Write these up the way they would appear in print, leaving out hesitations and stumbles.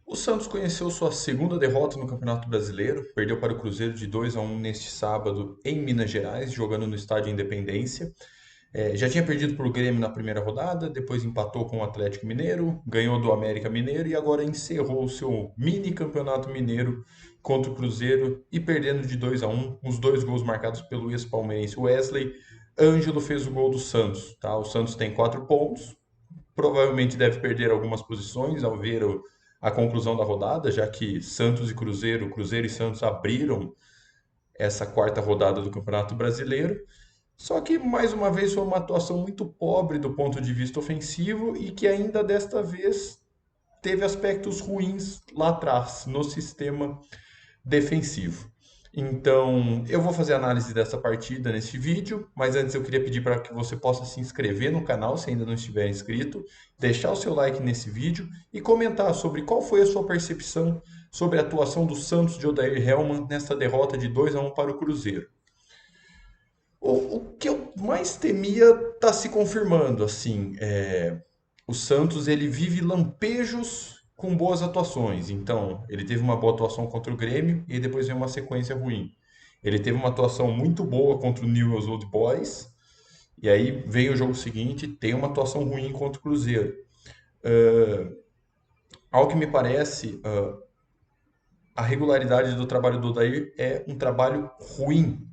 O Santos conheceu sua segunda derrota no Campeonato Brasileiro, perdeu para o Cruzeiro de 2-1 neste sábado em Minas Gerais, jogando no Estádio Independência. Já tinha perdido para o Grêmio na primeira rodada, depois empatou com o Atlético Mineiro, ganhou do América Mineiro e agora encerrou o seu mini Campeonato Mineiro contra o Cruzeiro e perdendo de 2-1, os dois gols marcados pelo ex-palmeirense Wesley. Ângelo fez o gol do Santos, tá? O Santos tem 4 pontos, provavelmente deve perder algumas posições ao ver a conclusão da rodada, já que Santos e Cruzeiro, Cruzeiro e Santos abriram essa quarta rodada do Campeonato Brasileiro. Só que, mais uma vez, foi uma atuação muito pobre do ponto de vista ofensivo e que ainda desta vez teve aspectos ruins lá atrás, no sistema defensivo. Então, eu vou fazer análise dessa partida neste vídeo, mas antes eu queria pedir para que você possa se inscrever no canal se ainda não estiver inscrito, deixar o seu like nesse vídeo e comentar sobre qual foi a sua percepção sobre a atuação do Santos de Odair Hellmann nesta derrota de 2-1 para o Cruzeiro. O que eu mais temia está se confirmando, assim, o Santos ele vive lampejos com boas atuações. Então, ele teve uma boa atuação contra o Grêmio e depois veio uma sequência ruim. Ele teve uma atuação muito boa contra o Newell's Old Boys e aí vem o jogo seguinte, tem uma atuação ruim contra o Cruzeiro. Ao que me parece, a regularidade do trabalho do Odair é um trabalho ruim.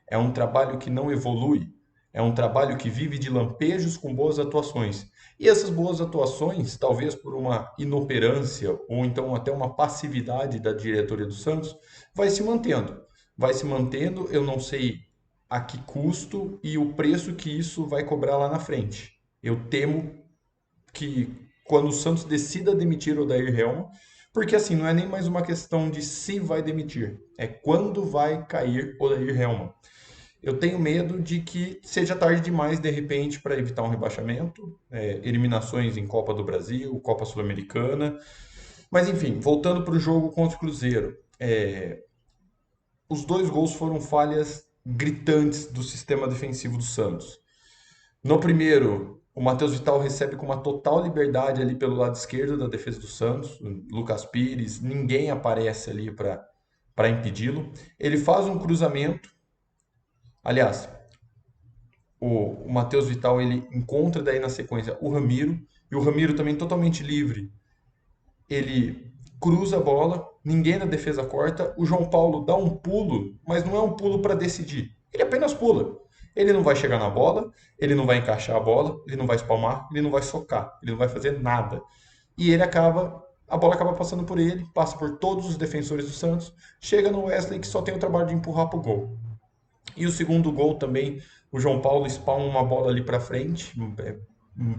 É um trabalho que não evolui. É um trabalho que vive de lampejos com boas atuações. E essas boas atuações, talvez por uma inoperância ou então até uma passividade da diretoria do Santos, vai se mantendo. Vai se mantendo, eu não sei a que custo e o preço que isso vai cobrar lá na frente. Eu temo que quando o Santos decida demitir o Odair Helma, porque assim, não é nem mais uma questão de se vai demitir, é quando vai cair o Odair Helma. Eu tenho medo de que seja tarde demais, de repente, para evitar um rebaixamento, eliminações em Copa do Brasil, Copa Sul-Americana. Mas, enfim, voltando para o jogo contra o Cruzeiro. Os dois gols foram falhas gritantes do sistema defensivo do Santos. No primeiro, o Matheus Vital recebe com uma total liberdade ali pelo lado esquerdo da defesa do Santos. Lucas Pires, ninguém aparece ali para impedi-lo. Ele faz um cruzamento. Aliás, o Matheus Vital ele encontra daí na sequência o Ramiro, e o Ramiro também totalmente livre. Ele cruza a bola, ninguém na defesa corta, o João Paulo dá um pulo, mas não é um pulo para decidir. Ele apenas pula. Ele não vai chegar na bola, ele não vai encaixar a bola, ele não vai espalmar, ele não vai socar, ele não vai fazer nada. E a bola acaba passando por ele, passa por todos os defensores do Santos, chega no Wesley que só tem o trabalho de empurrar pro gol. E o segundo gol também, o João Paulo spawna uma bola ali para frente.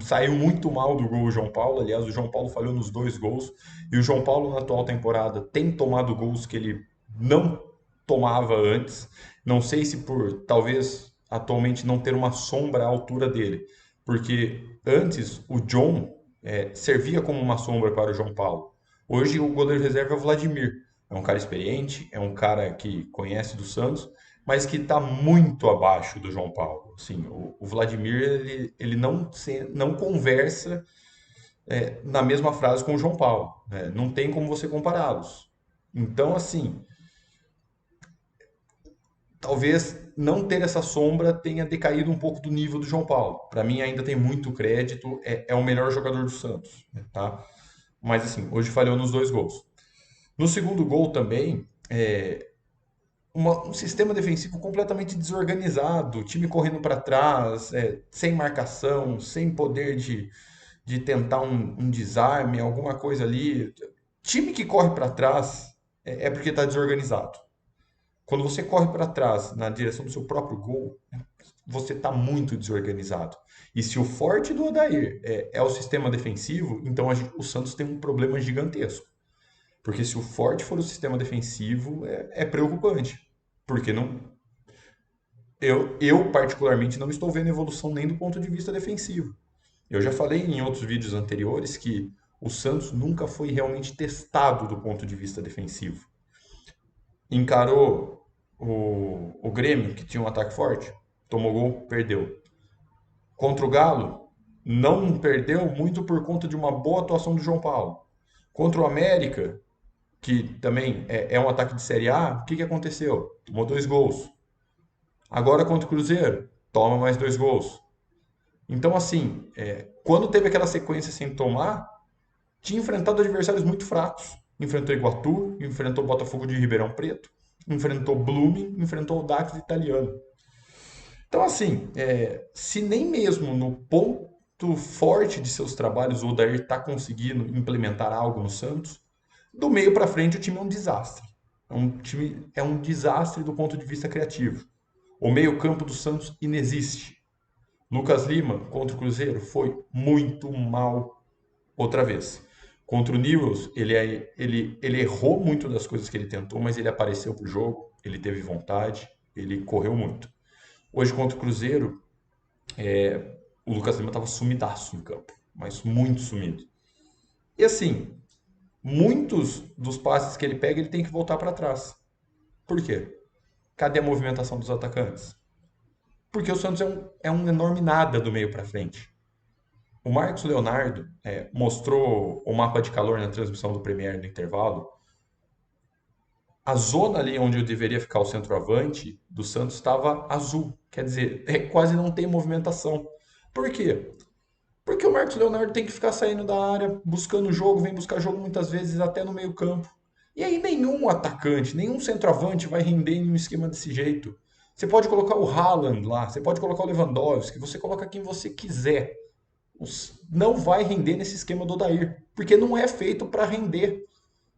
Saiu muito mal do gol o João Paulo. Aliás, o João Paulo falhou nos dois gols. E o João Paulo, na atual temporada, tem tomado gols que ele não tomava antes. Não sei se por talvez atualmente não ter uma sombra à altura dele. Porque antes o John servia como uma sombra para o João Paulo. Hoje o goleiro reserva é o Vladimir. É um cara experiente, é um cara que conhece do Santos, mas que está muito abaixo do João Paulo. Assim, o Vladimir ele não conversa na mesma frase com o João Paulo. Né? Não tem como você compará-los. Então, assim, talvez não ter essa sombra tenha decaído um pouco do nível do João Paulo. Para mim, ainda tem muito crédito, é o melhor jogador do Santos. Né, tá? Mas, assim, hoje falhou nos dois gols. No segundo gol também, um sistema defensivo completamente desorganizado, time correndo para trás, sem marcação, sem poder de tentar um desarme, alguma coisa ali. Time que corre para trás é porque está desorganizado. Quando você corre para trás na direção do seu próprio gol, você está muito desorganizado. E se o forte do Odair é o sistema defensivo, então o Santos tem um problema gigantesco. Porque se o forte for o sistema defensivo, é preocupante. Porque não, eu, particularmente, não estou vendo evolução nem do ponto de vista defensivo. Eu já falei em outros vídeos anteriores que o Santos nunca foi realmente testado do ponto de vista defensivo. Encarou o Grêmio, que tinha um ataque forte, tomou gol, perdeu. Contra o Galo, não perdeu muito por conta de uma boa atuação do João Paulo. Contra o América, que também é um ataque de Série A, o que aconteceu? Tomou 2 gols. Agora contra o Cruzeiro, toma mais 2 gols. Então, assim, quando teve aquela sequência sem tomar, tinha enfrentado adversários muito fracos. Enfrentou Iguatu, enfrentou Botafogo de Ribeirão Preto, enfrentou Blooming, enfrentou o Dax italiano. Então, assim, se nem mesmo no ponto forte de seus trabalhos o Odair está conseguindo implementar algo no Santos, do meio para frente o time é um desastre. É um desastre do ponto de vista criativo. O meio-campo do Santos inexiste. Lucas Lima contra o Cruzeiro foi muito mal outra vez. Contra o Newells, ele errou muito das coisas que ele tentou, mas ele apareceu pro jogo, ele teve vontade, ele correu muito. Hoje contra o Cruzeiro, o Lucas Lima estava sumidaço em campo, mas muito sumido. E assim, muitos dos passes que ele pega, ele tem que voltar para trás. Por quê? Cadê a movimentação dos atacantes? Porque o Santos é um enorme nada do meio para frente. O Marcos Leonardo mostrou o mapa de calor na transmissão do Premier no intervalo. A zona ali onde eu deveria ficar o centroavante do Santos estava azul. Quer dizer, quase não tem movimentação. Por quê? Porque o Marcos Leonardo tem que ficar saindo da área, buscando jogo, vem buscar jogo muitas vezes até no meio-campo. E aí nenhum atacante, nenhum centroavante vai render em um esquema desse jeito. Você pode colocar o Haaland lá, você pode colocar o Lewandowski, você coloca quem você quiser. Não vai render nesse esquema do Odair, porque não é feito para render.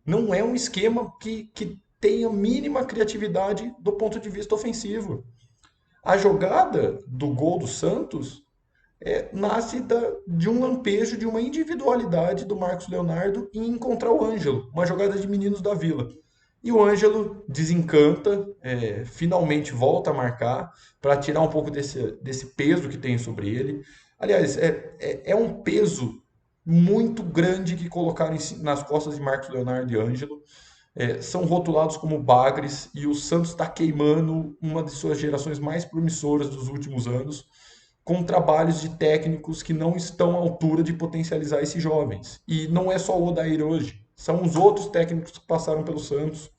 Não é um esquema que tenha mínima criatividade do ponto de vista ofensivo. A jogada do gol do Santos nasce de um lampejo, de uma individualidade do Marcos Leonardo em encontrar o Ângelo, uma jogada de meninos da Vila. E o Ângelo desencanta, finalmente volta a marcar para tirar um pouco desse peso que tem sobre ele. Aliás, é um peso muito grande que colocaram nas costas de Marcos Leonardo e Ângelo. São rotulados como bagres e o Santos está queimando uma de suas gerações mais promissoras dos últimos anos com trabalhos de técnicos que não estão à altura de potencializar esses jovens. E não é só o Odair hoje, são os outros técnicos que passaram pelo Santos.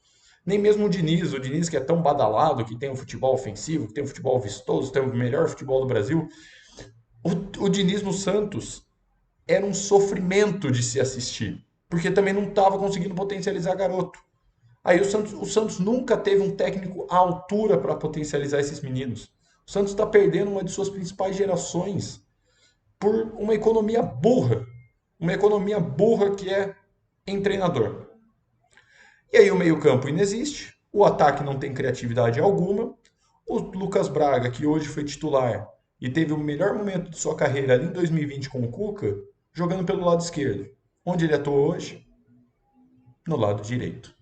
Nem mesmo o Diniz que é tão badalado, que tem um futebol ofensivo, que tem um futebol vistoso, tem o melhor futebol do Brasil. O Diniz no Santos era um sofrimento de se assistir, porque também não estava conseguindo potencializar garoto. Aí o Santos nunca teve um técnico à altura para potencializar esses meninos. O Santos está perdendo uma de suas principais gerações por uma economia burra. Uma economia burra que é em treinador. E aí o meio-campo inexiste, o ataque não tem criatividade alguma. O Lucas Braga, que hoje foi titular e teve o melhor momento de sua carreira ali em 2020 com o Cuca, jogando pelo lado esquerdo. Onde ele atua hoje? No lado direito.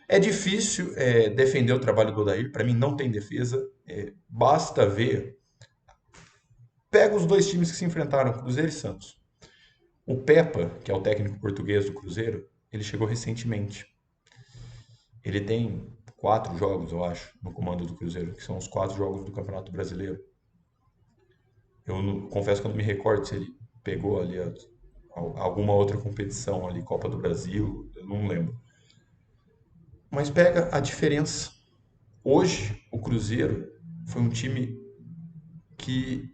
É difícil defender o trabalho do Odair, para mim não tem defesa. Basta ver. Pega os dois times que se enfrentaram, Cruzeiro e Santos. O Pepa, que é o técnico português do Cruzeiro, ele chegou recentemente. Ele tem 4 jogos, eu acho, no comando do Cruzeiro, que são os 4 jogos do Campeonato Brasileiro. Confesso que eu não me recordo se ele pegou ali alguma outra competição ali, Copa do Brasil, eu não lembro. Mas pega a diferença. Hoje, o Cruzeiro foi um time que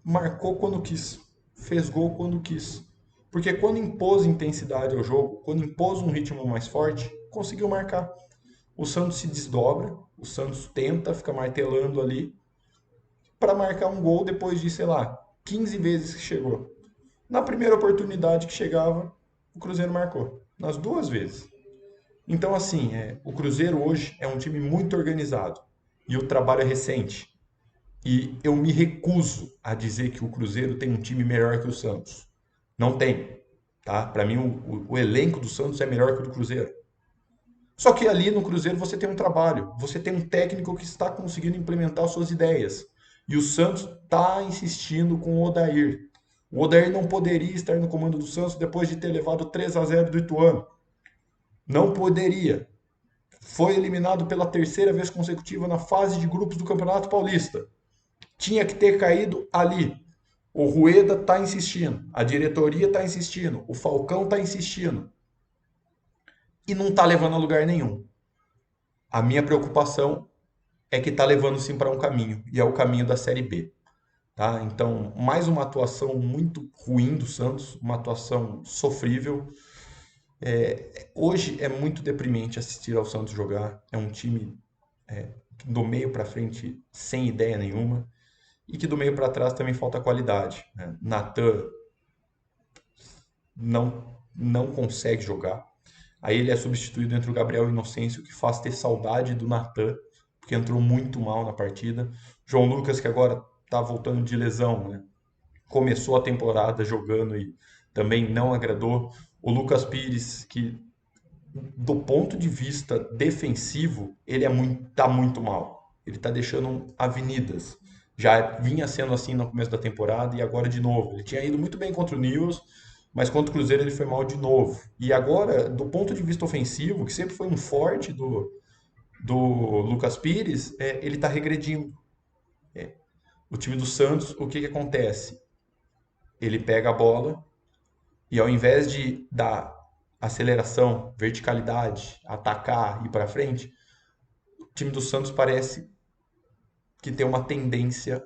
marcou quando quis, fez gol quando quis. Porque quando impôs intensidade ao jogo, quando impôs um ritmo mais forte, conseguiu marcar. O Santos se desdobra, o Santos tenta, fica martelando ali para marcar um gol depois de, sei lá, 15 vezes que chegou. Na primeira oportunidade que chegava, o Cruzeiro marcou. Nas 2 vezes. Então, assim, o Cruzeiro hoje é um time muito organizado. E o trabalho é recente. E eu me recuso a dizer que o Cruzeiro tem um time melhor que o Santos. Não tem. Tá? Para mim, o elenco do Santos é melhor que o do Cruzeiro. Só que ali no Cruzeiro você tem um trabalho, você tem um técnico que está conseguindo implementar suas ideias. E o Santos está insistindo com o Odair. O Odair não poderia estar no comando do Santos depois de ter levado 3-0 do Ituano. Não poderia. Foi eliminado pela terceira vez consecutiva na fase de grupos do Campeonato Paulista. Tinha que ter caído ali. O Rueda está insistindo, a diretoria está insistindo, o Falcão está insistindo e não está levando a lugar nenhum. A minha preocupação é que está levando sim para um caminho, e é o caminho da Série B. Tá? Então, mais uma atuação muito ruim do Santos, uma atuação sofrível. Hoje é muito deprimente assistir ao Santos jogar. É um time do meio para frente sem ideia nenhuma e que do meio para trás também falta qualidade. Né? Natan não consegue jogar. Aí ele é substituído entre o Gabriel Inocêncio, que faz ter saudade do Natan, porque entrou muito mal na partida. João Lucas, que agora está voltando de lesão, né? Começou a temporada jogando e também não agradou. O Lucas Pires, que do ponto de vista defensivo, ele tá muito mal. Ele tá deixando avenidas. Já vinha sendo assim no começo da temporada e agora de novo. Ele tinha ido muito bem contra o Newell's, mas contra o Cruzeiro ele foi mal de novo. E agora, do ponto de vista ofensivo, que sempre foi um forte do Lucas Pires, ele tá regredindo. O time do Santos, o que que acontece? Ele pega a bola e ao invés de dar aceleração, verticalidade, atacar, ir para frente, o time do Santos parece que tem uma tendência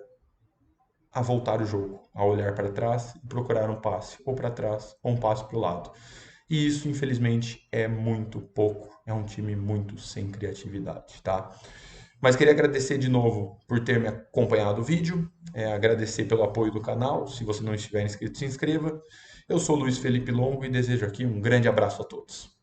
a voltar o jogo, a olhar para trás e procurar um passe, ou para trás, ou um passe para o lado. E isso, infelizmente, é muito pouco. É um time muito sem criatividade, tá? Mas queria agradecer de novo por ter me acompanhado o vídeo, agradecer pelo apoio do canal. Se você não estiver inscrito, se inscreva. Eu sou Luiz Felipe Longo e desejo aqui um grande abraço a todos.